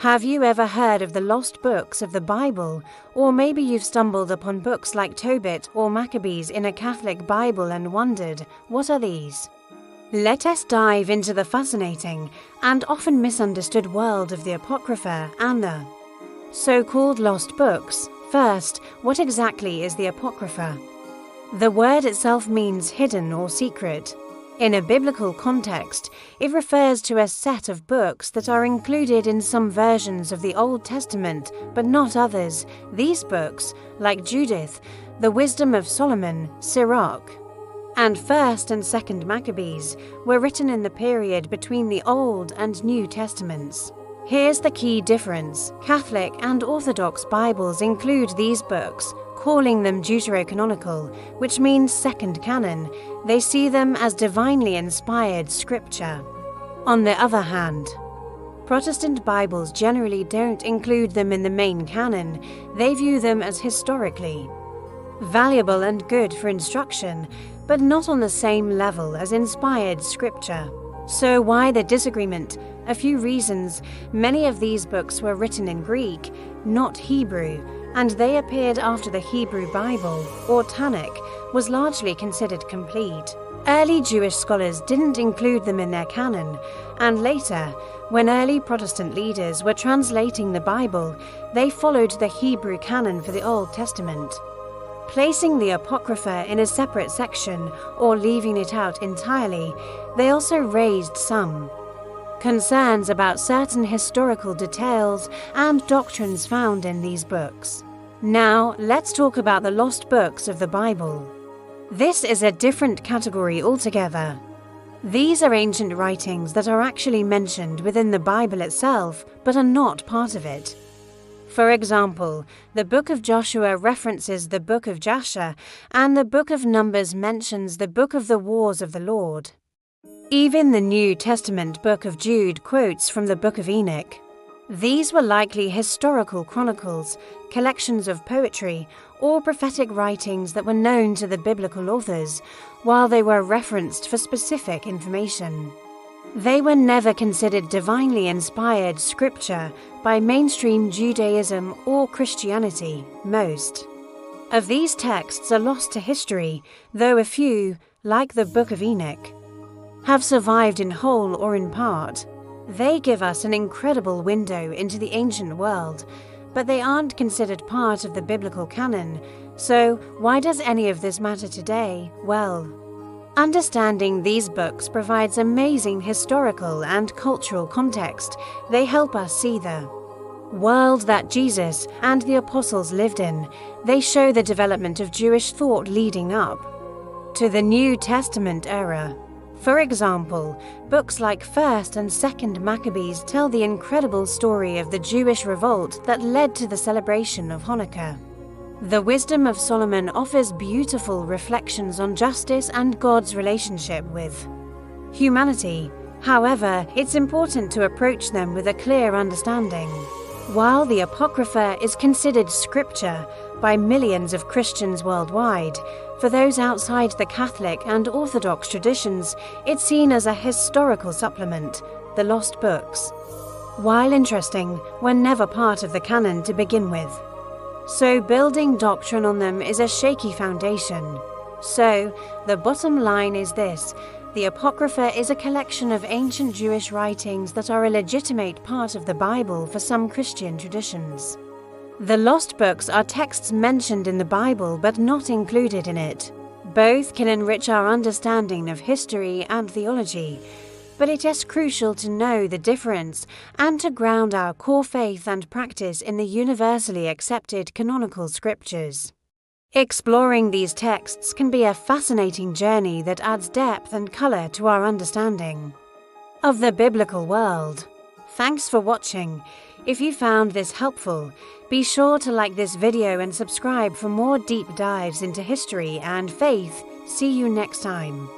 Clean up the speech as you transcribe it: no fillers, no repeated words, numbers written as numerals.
Have you ever heard of the lost books of the Bible? Or maybe you've stumbled upon books like Tobit or Maccabees in a Catholic Bible and wondered, what are these? Let us dive into the fascinating and often misunderstood world of the Apocrypha and the so-called lost books. First, what exactly is the Apocrypha? The word itself means hidden or secret. In a biblical context, it refers to a set of books that are included in some versions of the Old Testament, but not others. These books, like Judith, the Wisdom of Solomon, Sirach, and 1st and 2nd Maccabees, were written in the period between the Old and New Testaments. Here's the key difference. Catholic and Orthodox Bibles include these books, calling them deuterocanonical, which means second canon. They see them as divinely inspired scripture. On the other hand, Protestant Bibles generally don't include them in the main canon. They view them as historically valuable and good for instruction, but not on the same level as inspired scripture. So why the disagreement? A few reasons. Many of these books were written in Greek, not Hebrew, and they appeared after the Hebrew Bible, or Tanakh, was largely considered complete. Early Jewish scholars didn't include them in their canon, and later, when early Protestant leaders were translating the Bible, they followed the Hebrew canon for the Old Testament. Placing the Apocrypha in a separate section or leaving it out entirely, they also raised some concerns about certain historical details and doctrines found in these books. Now, let's talk about the lost books of the Bible. This is a different category altogether. These are ancient writings that are actually mentioned within the Bible itself, but are not part of it. For example, the book of Joshua references the book of Jasher, and the book of Numbers mentions the book of the wars of the Lord. Even the New Testament book of Jude quotes from the book of Enoch. These were likely historical chronicles, collections of poetry, or prophetic writings that were known to the biblical authors, while they were referenced for specific information. They were never considered divinely inspired scripture by mainstream Judaism or Christianity. Most of these texts are lost to history, though a few, like the Book of Enoch, have survived in whole or in part. They give us an incredible window into the ancient world, but they aren't considered part of the biblical canon. So why does any of this matter today? Well, understanding these books provides amazing historical and cultural context. They help us see the world that Jesus and the apostles lived in. They show the development of Jewish thought leading up to the New Testament era. For example, books like 1st and 2nd Maccabees tell the incredible story of the Jewish revolt that led to the celebration of Hanukkah. The Wisdom of Solomon offers beautiful reflections on justice and God's relationship with humanity. However, it's important to approach them with a clear understanding. While the Apocrypha is considered scripture by millions of Christians worldwide, for those outside the Catholic and Orthodox traditions, it's seen as a historical supplement, the lost books. While interesting, were never part of the canon to begin with. So building doctrine on them is a shaky foundation. So, the bottom line is this: the Apocrypha is a collection of ancient Jewish writings that are a legitimate part of the Bible for some Christian traditions. The lost books are texts mentioned in the Bible but not included in it. Both can enrich our understanding of history and theology, but it is crucial to know the difference and to ground our core faith and practice in the universally accepted canonical scriptures. Exploring these texts can be a fascinating journey that adds depth and color to our understanding of the biblical world. Thanks for watching. If you found this helpful, be sure to like this video and subscribe for more deep dives into history and faith. See you next time.